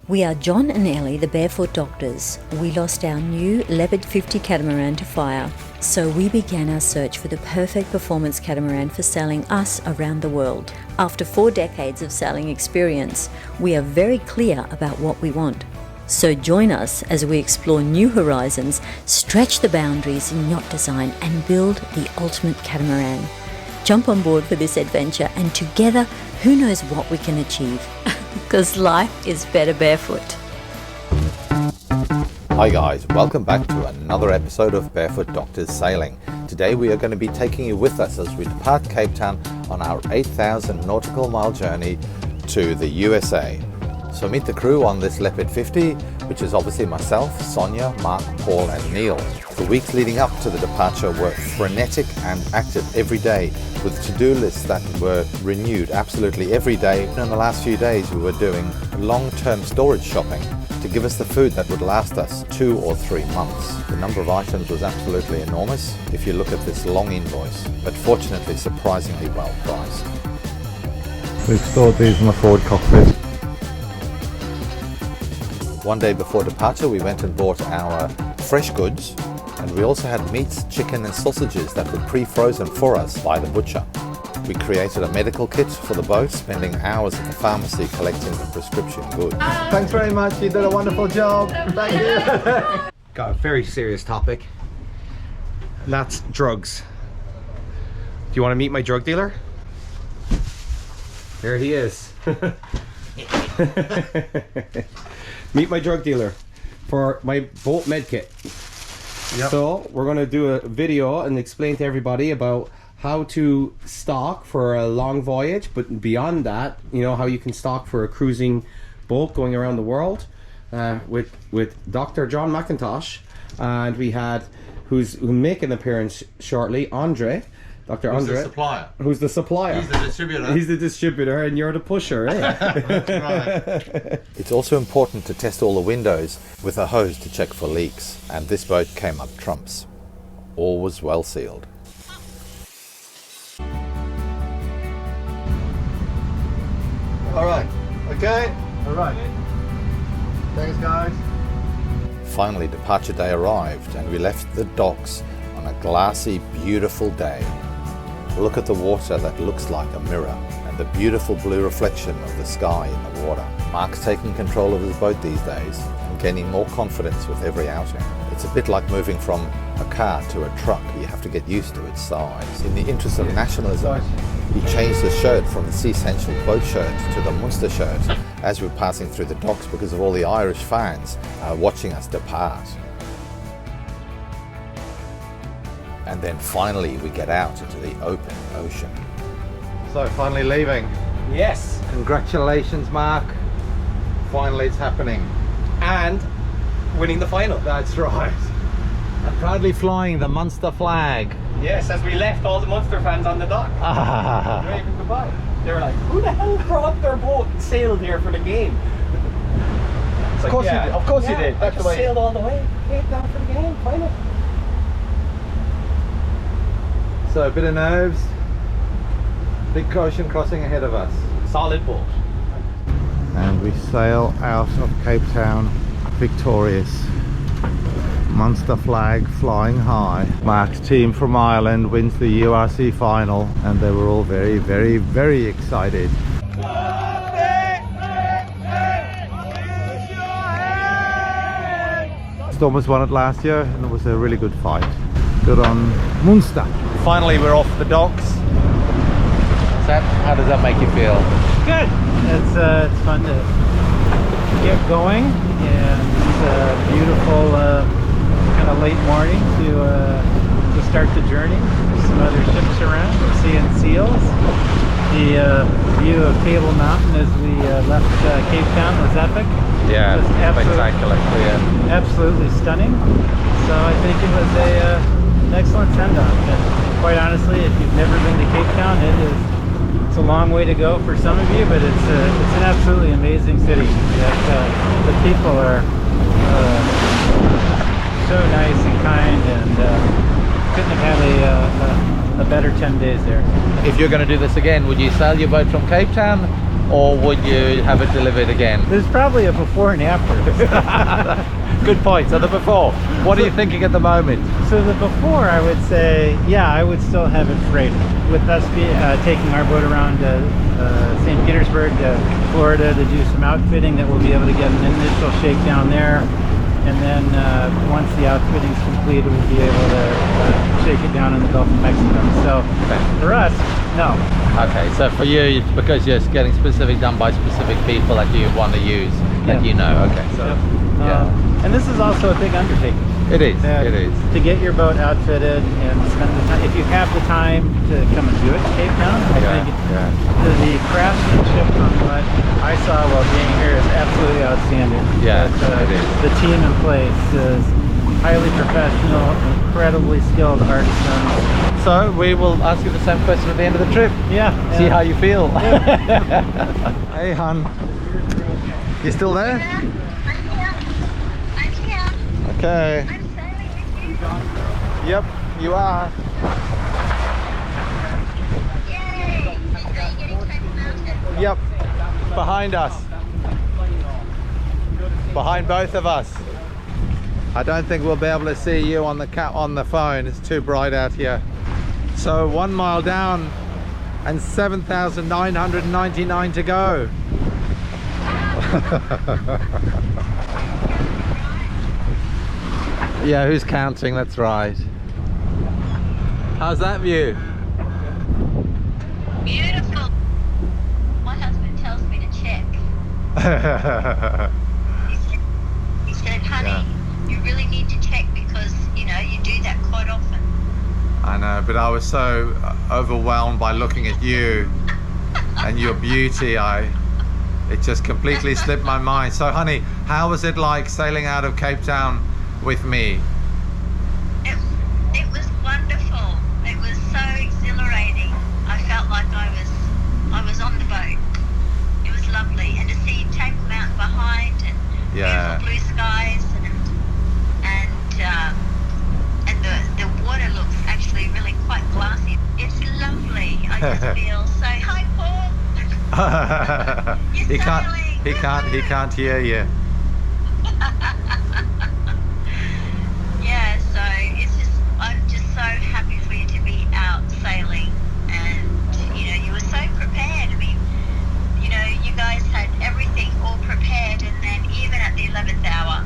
We are John and Ellie, the Barefoot Doctors. We lost our new Leopard 50 catamaran to fire, so we began our search for the perfect performance catamaran for sailing us around the world. After 4 decades of sailing experience, we are very clear about what we want. So join us as we explore new horizons, stretch the boundaries in yacht design, and build the ultimate catamaran. Jump on board for this adventure, and together, who knows what we can achieve? Because life is better barefoot. Hi guys, welcome back to another episode of Barefoot Doctors Sailing. Today we are going to be taking you with us as we depart Cape Town on our 8,000 nautical mile journey to the USA. So meet the crew on this Leopard 50, which is obviously myself, Sonia, Mark, Paul and Neil. The weeks leading up to the departure were frenetic and active every day, with to-do lists that were renewed absolutely every day. And in the last few days we were doing long-term storage shopping to give us the food that would last us 2 or 3 months. The number of items was absolutely enormous if you look at this long invoice, but fortunately surprisingly well priced. We've stored these in the forward cockpit. One day before departure we went and bought our fresh goods, and we also had meats, chicken and sausages that were pre-frozen for us by the butcher. We created a medical kit for the boat, spending hours at the pharmacy collecting the prescription goods. Thanks very much, you did a wonderful job. Thank you. Got a very serious topic. That's drugs. Do you want to meet my drug dealer? There he is. Meet my drug dealer for my boat med kit. Yep. So we're going to do a video and explain to everybody about how to stock for a long voyage, but beyond that, you know, how you can stock for a cruising boat going around the world, with Dr. John McIntosh, and we had who's making an appearance shortly, Andre. Dr. Andre, the supplier? Who's the supplier? He's the distributor. He's the distributor, and you're the pusher, eh? That's right. It's also important to test all the windows with a hose to check for leaks, and this boat came up trumps. All was well sealed. All right, okay? All right. Thanks, guys. Finally, departure day arrived, and we left the docks on a glassy, beautiful day. Look at the water that looks like a mirror, and the beautiful blue reflection of the sky in the water. Mark's taking control of his boat these days and gaining more confidence with every outing. It's a bit like moving from a car to a truck. You have to get used to its size. In the interest of nationalism, he changed the shirt from the Sea Essential boat shirt to the Munster shirt as we were passing through the docks because of all the Irish fans watching us depart. And then finally we get out into the open ocean. So finally leaving. Yes. Congratulations, Mark. Finally it's happening. And winning the final. That's right. And proudly flying the Munster flag. Yes, as we left all the Munster fans on the dock. Waving goodbye. They were like, who the hell brought their boat and sailed here for the game? Of course you did. Of course you did. That's the way. Sailed all the way. Came down for the game. Final. So a bit of nerves. Big ocean crossing ahead of us. Solid boat. And we sail out of Cape Town victorious. Munster flag flying high. Mark's team from Ireland wins the URC final, and they were all very, very, very excited. Stormers won it last year, and it was a really good fight. Good on Munster. Finally we're off the docks. How does that make you feel? Good. It's fun to get going, and it's a beautiful kind of late morning to start the journey. There's some other ships around. We're seeing seals. The view of Table Mountain as we left Cape Town was epic. Yeah, it was spectacular. Yeah. Absolutely stunning. So I think it was an excellent send-off. And quite honestly, if you've never been to Cape Town, it's a long way to go for some of you, but it's an absolutely amazing city. The people are so nice and kind, and couldn't have had a better 10 days there. If you're going to do this again, would you sail your boat from Cape Town or would you have it delivered again? There's probably a before and after. Good point. So the before, what are you thinking at the moment? So the before, I would say, yeah, I would still have it freighted. With us taking our boat around St. Petersburg, Florida, to do some outfitting, that we'll be able to get an initial shakedown there. And then once the outfitting is completed, we'll be able to shake it down in the Gulf of Mexico. So for us, no. Okay, so for you, it's because you're getting specific done by specific people that you want to use, that you know. Okay, so yeah. And this is also a big undertaking. It is. It is. To get your boat outfitted and spend the time, if you have the time to come and do it in Cape Town, I think the craftsmanship from what I saw while being here is absolutely outstanding. Yeah, but, it is. The team in place is highly professional, incredibly skilled artisans. So we will ask you the same question at the end of the trip. Yeah. See how you feel. Hey, hon. You still there? Okay. I'm sailing with you. Yep, you are. Yay! So you're getting Track Mountain. Yep. Behind us. Behind both of us. I don't think we'll be able to see you on the phone. It's too bright out here. So 1 mile down and 7,999 to go. Yeah, who's counting? That's right. How's that view? Beautiful. My husband tells me to check. He said, honey, you really need to check because, you know, you do that quite often. I know, but I was so overwhelmed by looking at you and your beauty, it just completely slipped my mind. So honey, how was it like sailing out of Cape Town with me? It was wonderful. It was so exhilarating. I felt like I was on the boat. It was lovely, and to see Table Mountain behind and beautiful blue skies and the water looks actually really quite glassy. It's lovely. I just feel so. Hi, Paul. He can't hear you. Yeah, so I'm just so happy for you to be out sailing, and you know, you were so prepared. I mean, you know, you guys had everything all prepared, and then even at the 11th hour,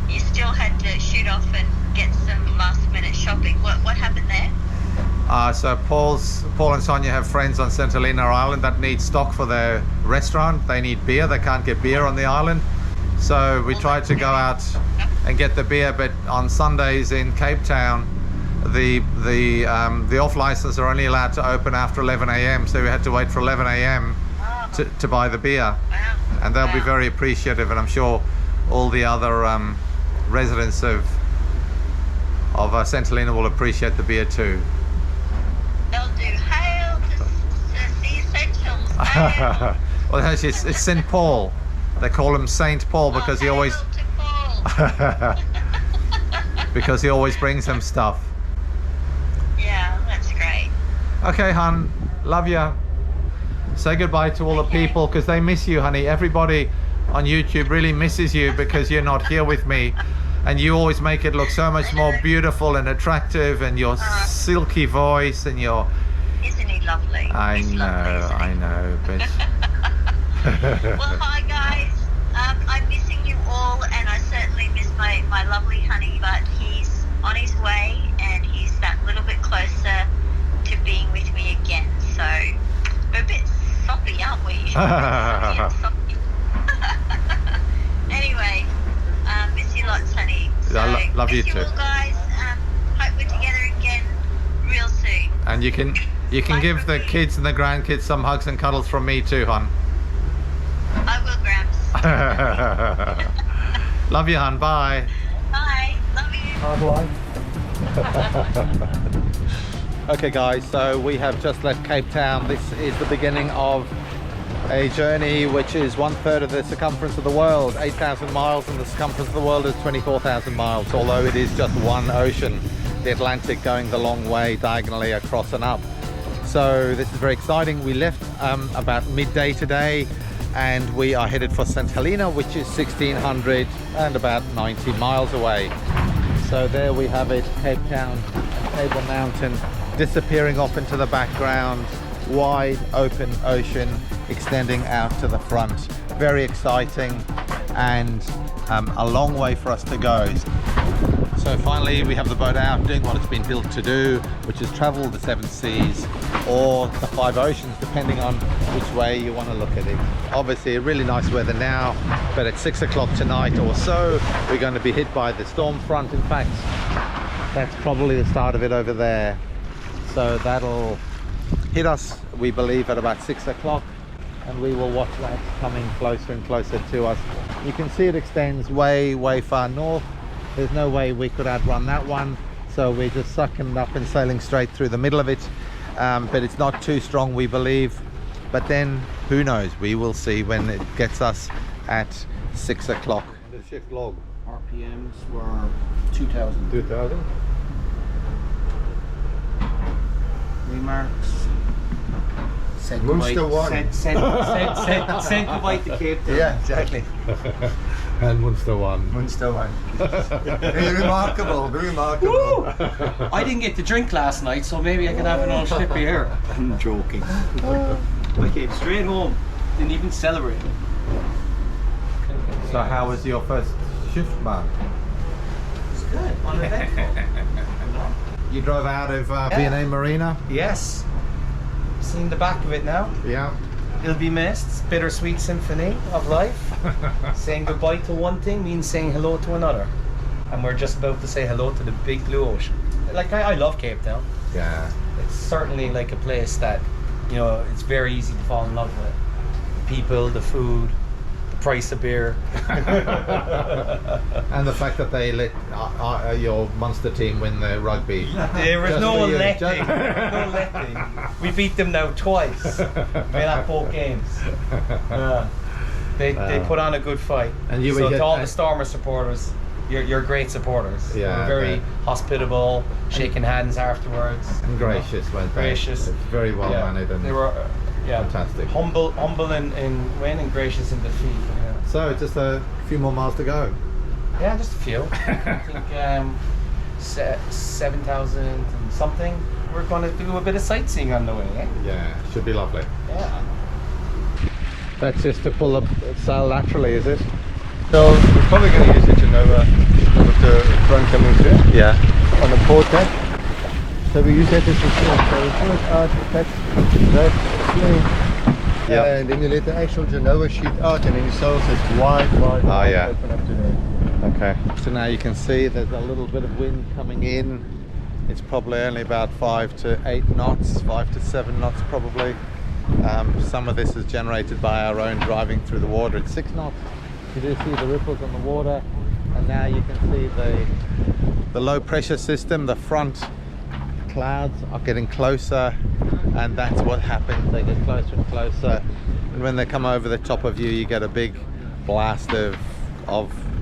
you still had to shoot off and get some last minute shopping. What happened there? So Paul and Sonia have friends on St. Helena Island that need stock for their restaurant. They need beer. They can't get beer on the island. So we tried to go out and get the beer, but on Sundays in Cape Town, the off license are only allowed to open after 11 a.m. So we had to wait for 11 a.m. to buy the beer. Wow. And they'll be very appreciative, and I'm sure all the other residents of St. Helena will appreciate the beer too. They'll do hail to the essentials. Hail. Well, actually, it's St. Paul. They call him Saint Paul because he always Hail to Paul. because he always brings them stuff. Yeah, that's great. Okay, hon, love ya. Say goodbye to all the people because they miss you, honey. Everybody on YouTube really misses you because you're not here with me, and you always make it look so much more beautiful and attractive, and your silky voice and your. Isn't he lovely? I He's lovely, isn't he? I know, but. Well, hi guys. I'm missing you all, and I certainly miss my lovely honey, but he's on his way, and he's that little bit closer to being with me again. So we're a bit soppy, aren't we? Soppy. Anyway, miss you lots, honey. So, love you miss too. You all guys. Hope we're together again real soon. And you can Bye give from the me. kids and the grandkids some hugs and cuddles from me too, hon. I will, Gramps. Love you, hon. Bye. Bye. Love you. Okay guys, so we have just left Cape Town. This is the beginning of a journey which is 1/3 of the circumference of the world, 8,000 miles, and the circumference of the world is 24,000 miles, although it is just one ocean, the Atlantic, going the long way diagonally across and up. So this is very exciting. We left about midday today, and we are headed for St Helena, which is 1600 and about 90 miles away. So there we have it, Cape Town and Table Mountain disappearing off into the background, wide open ocean extending out to the front. Very exciting, and a long way for us to go. So finally we have the boat out doing what it's been built to do, which is travel the 7 seas or the 5 oceans, depending on which way you want to look at it. Obviously really nice weather now, but at 6 o'clock tonight or so we're going to be hit by the storm front. In fact, that's probably the start of it over there. So that'll hit us, we believe, at about 6 o'clock, and we will watch that coming closer and closer to us. You can see it extends way far north. There's no way we could outrun that one, so we're just sucking it up and sailing straight through the middle of it. But it's not too strong, we believe. But then, who knows? We will see when it gets us at 6 o'clock. The shift log. RPMs were 2,000. 2,000? Remarks. Said goodbye to Cape Town. Yeah, exactly. And Munster 1. Munster 1. Very remarkable, very remarkable. Woo! I didn't get to drink last night, so maybe I can have another sip of here. I'm joking. I came straight home, didn't even celebrate. So how was your first shift, Mark? It's good, uneventful. You drove out of V&A Marina? Yes. Seen the back of it now. Yeah. It'll be missed. Bittersweet symphony of life. Saying goodbye to one thing means saying hello to another. And we're just about to say hello to the big blue ocean. Like, I love Cape Town. Yeah. It's certainly like a place that, you know, it's very easy to fall in love with. The people, the food, the price of beer. And the fact that they let your Munster team win the rugby. There was no letting. Just- No letting. We beat them now twice. We're at both games. Yeah. They put on a good fight. And you so were to all the Stormer supporters, you're great supporters. Yeah, You're very yeah. hospitable, shaking hands afterwards. And gracious, weren't they? Gracious. It's very well Yeah. mannered and They were fantastic. Humble in win and gracious in defeat. Yeah. So just a few more miles to go. Yeah, just a few. I think 7,000 and something. We're going to do a bit of sightseeing on the way, eh? Yeah, should be lovely. Yeah. That's just to pull up sail laterally, is it? So we're probably going to use the Genoa with the front coming through Yeah. on the port deck. So we use that as a swing. So we pull it out, that's that swing. Yeah. And then you let the actual Genoa sheet out, and then you sail so it's wide yeah. open up to there. Okay. So now you can see there's a little bit of wind coming in. It's probably only about 5 to 8 knots, 5 to 7 knots probably. Some of this is generated by our own driving through the water at 6 knots. You do see the ripples on the water, and now you can see the low pressure system. The front clouds are getting closer, and that's what happens. They get closer and closer, and when they come over the top of you, you get a big blast of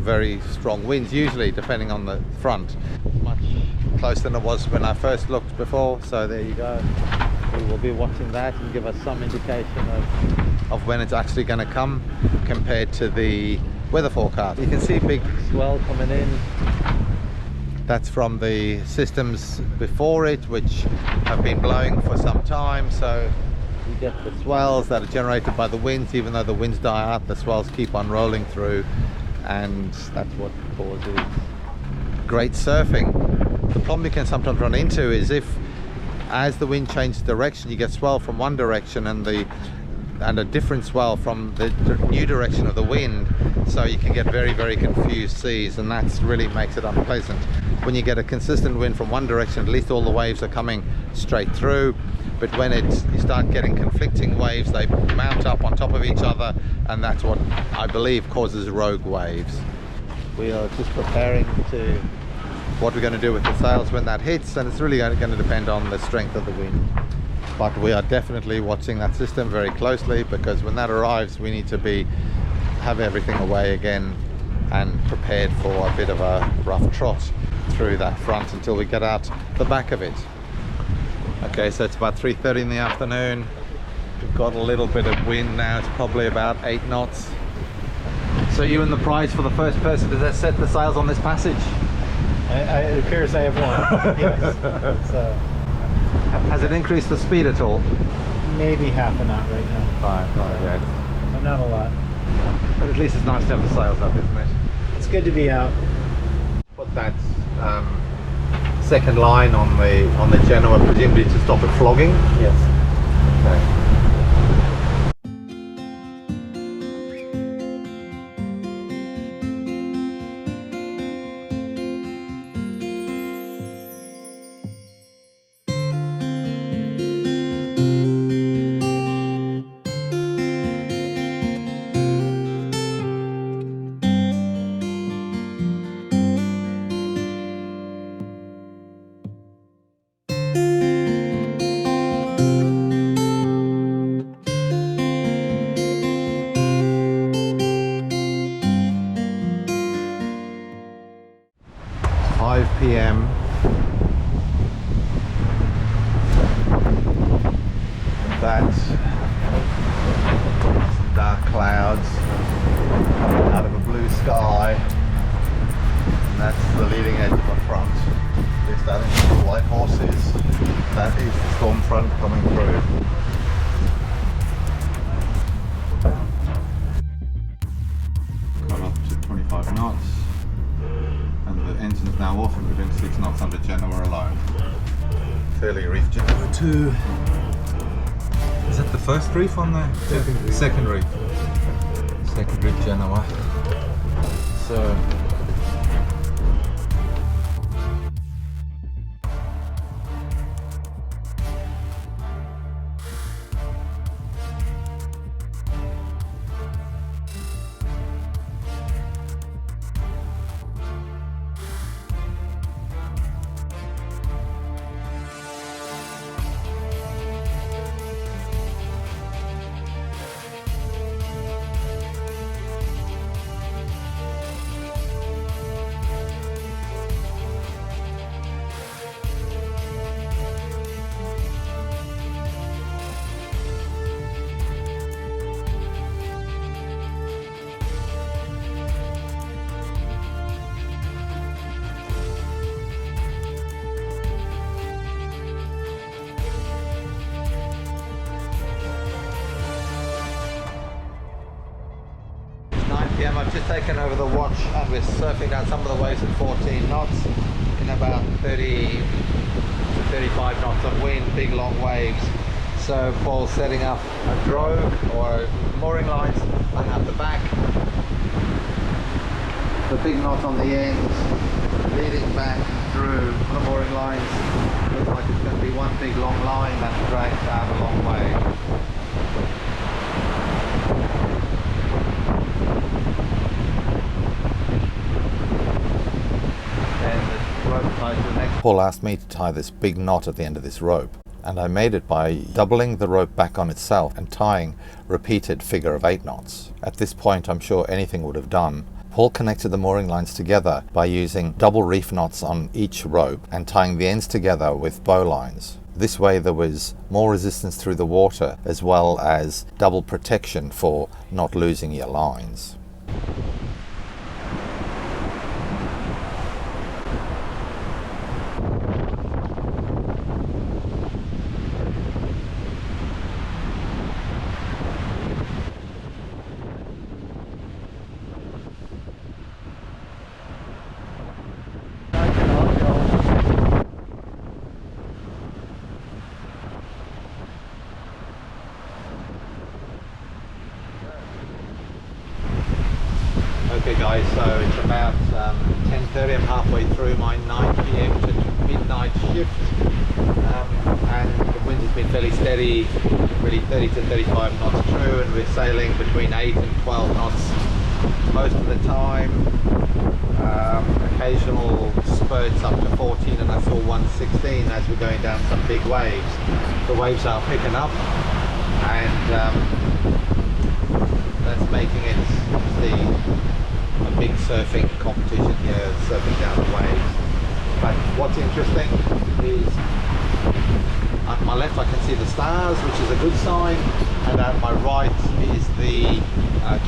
very strong winds, usually depending on the front. Much closer than it was when I first looked before, so there you go. We will be watching that and give us some indication of when it's actually going to come compared to the weather forecast. You can see big swell coming in. That's from the systems before it, which have been blowing for some time, so you get the swells that are generated by the winds. Even though the winds die out, the swells keep on rolling through, and that's what causes great surfing. The problem you can sometimes run into is as the wind changes direction, you get swell from one direction and a different swell from the new direction of the wind, so you can get very confused seas, and that really makes it unpleasant. When you get a consistent wind from one direction, at least all the waves are coming straight through, but when you start getting conflicting waves, they mount up on top of each other, and that's what I believe causes rogue waves. We are just preparing to what we're going to do with the sails when that hits, and it's really going to depend on the strength of the wind. But we are definitely watching that system very closely, because when that arrives, we need to have everything away again and prepared for a bit of a rough trot through that front until we get out the back of it. Okay, so it's about 3:30 in the afternoon. We've got a little bit of wind now. It's probably about 8 knots. So you win the prize for the first person to set the sails on this passage. It appears I have won. Yes. So Has it increased the speed at all? maybe half a knot right now. Right, yeah. But not a lot. But at least it's nice to have the sails up, isn't it? It's good to be out. Put that second line on the Genoa, presumably to stop it flogging. Yes. Okay. 5 p.m. That's some dark clouds out of a blue sky, and that's the leading edge of the front. They're starting to see white horses. That is the storm front coming through. Got up to 25 knots. And the engine's now off and we're doing 6 knots under Genoa alone. Fairly reef Genoa 2. Is that the first reef on there? Second reef. Second reef Genoa. So I've just taken over the watch and we're surfing down some of the waves at 14 knots in about 30 to 35 knots of wind, big long waves. So Paul's setting up a drogue or mooring lines hung up the back. The big knot on the ends leading back through the mooring lines. Looks like it's going to be one big long line that drags down a long way. Paul asked me to tie this big knot at the end of this rope, and I made it by doubling the rope back on itself and tying repeated figure of 8 knots. At this point I'm sure anything would have done. Paul connected the mooring lines together by using double reef knots on each rope and tying the ends together with bowlines. This way there was more resistance through the water as well as double protection for not losing your lines. Okay guys, so it's about 10:30, I'm halfway through my 9 p.m. to midnight shift, and the wind has been fairly steady, really 30 to 35 knots true, and we're sailing between 8 and 12 knots most of the time. Occasional spurts up to 14, and I saw 116 as we're going down some big waves. The waves are picking up, and that's making it a big surfing competition here, surfing down the waves. But what's interesting is On my left I can see the stars, which is a good sign, and at my right is the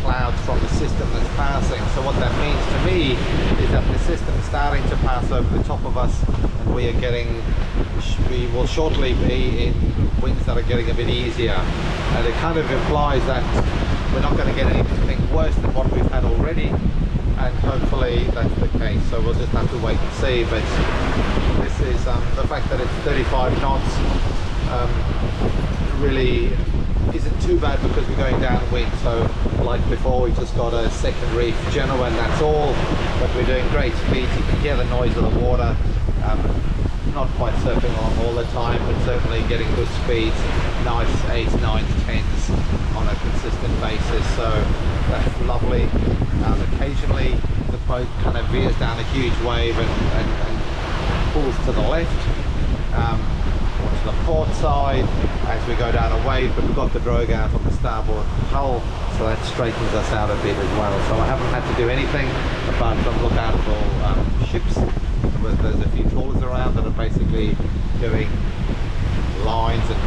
clouds from the system that's passing. So what that means to me is that the system is starting to pass over the top of us, and we will shortly be in winds that are getting a bit easier, and it kind of implies that we're not going to get anything worse than what we've had already, and hopefully that's the case. So we'll just have to wait and see. But this is the fact that it's 35 knots really isn't too bad because we're going downwind. So like before, we just got a second reef, Genoa, and that's all, but we're doing great speeds. You can hear the noise of the water. Not quite surfing along all the time, but certainly getting good speeds, nice 8s, 9s, 10s on a consistent basis, so that's lovely. Occasionally the boat kind of veers down a huge wave and pulls to the left, or to the port side as we go down a wave, but we've got the drogue out on the starboard hull, so that straightens us out a bit as well. So I haven't had to do anything apart from look out for ships. There's a few trawlers around that are basically doing lines and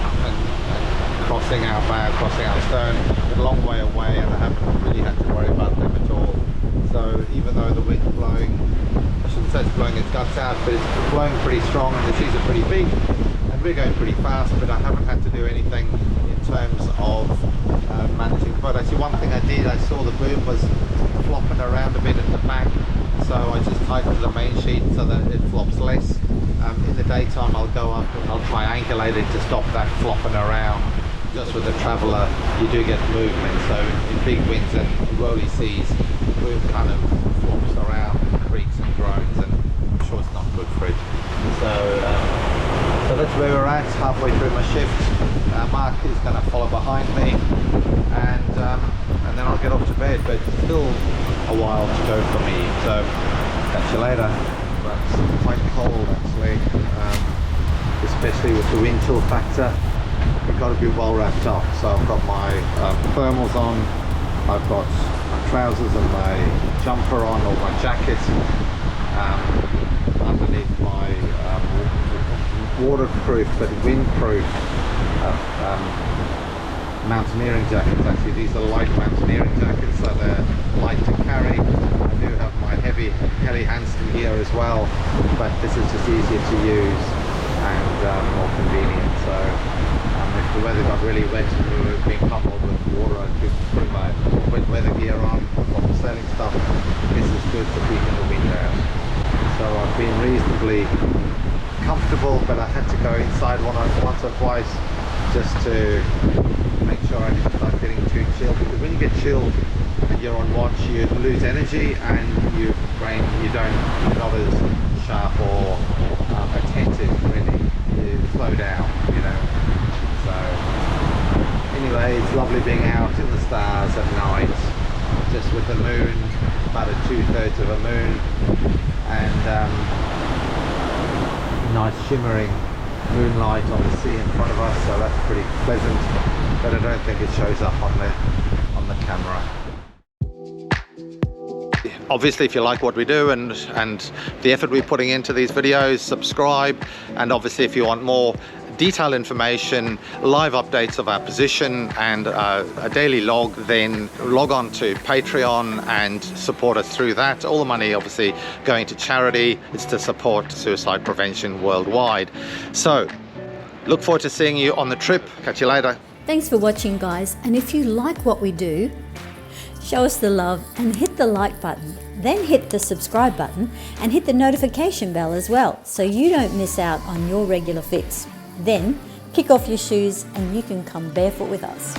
crossing our bow, crossing our stern, a long way away, and I haven't really had to worry about them at all. So even though the wind's blowing, I shouldn't say it's blowing its guts out, but it's blowing pretty strong and the seas are pretty big and we're going pretty fast, but I haven't had to do anything in terms of managing the boat. Actually, one thing I did, I saw the boom was flopping around a bit at the back, so I just tightened the main sheet so that it flops less. In the daytime I'll go up and I'll triangulate it to stop that flopping around. Just with the Traveller you do get movement, so in big winds and rolly seas the boom kind of flops around, creaks and groans, and I'm sure it's not good for it. So that's where we're at, halfway through my shift. Mark is going to follow behind me, and then I'll get off to bed, but still a while to go for me, so catch you later. But it's quite cold actually, especially with the wind chill factor. You've got to be well wrapped up. So I've got my thermals on, I've got my trousers and my jumper on, or my jacket, underneath my waterproof but windproof mountaineering jackets. Actually, these are light mountaineering jackets, so they're light to carry. I do have my heavy Helly Hansen gear as well, but this is just easier to use and more convenient. So if the weather got really wet and we were being pummeled with water, I could put my wet weather gear on, proper sailing stuff. This is good for keeping the wind out. So I've been reasonably comfortable, but I had to go inside once or twice just to make sure I didn't start getting too chilled, because when you get chilled and you're on watch, you lose energy and your brain, you're not as sharp or attentive really. You slow down, you know. So anyway, it's lovely being out in the stars at night, just with the moon, about a 2/3 of a moon, and nice shimmering moonlight on the sea in front of us, so that's pretty pleasant, but I don't think it shows up on the camera. Obviously, if you like what we do and the effort we're putting into these videos, subscribe, and obviously if you want more detailed information, live updates of our position and a daily log, then log on to Patreon and support us through that. All the money obviously going to charity. It's to support suicide prevention worldwide. So look forward to seeing you on the trip. Catch you later. Thanks for watching, guys, and if you like what we do, show us the love and hit the like button, then hit the subscribe button and hit the notification bell as well, so you don't miss out on your regular fix. Then kick off your shoes and you can come barefoot with us.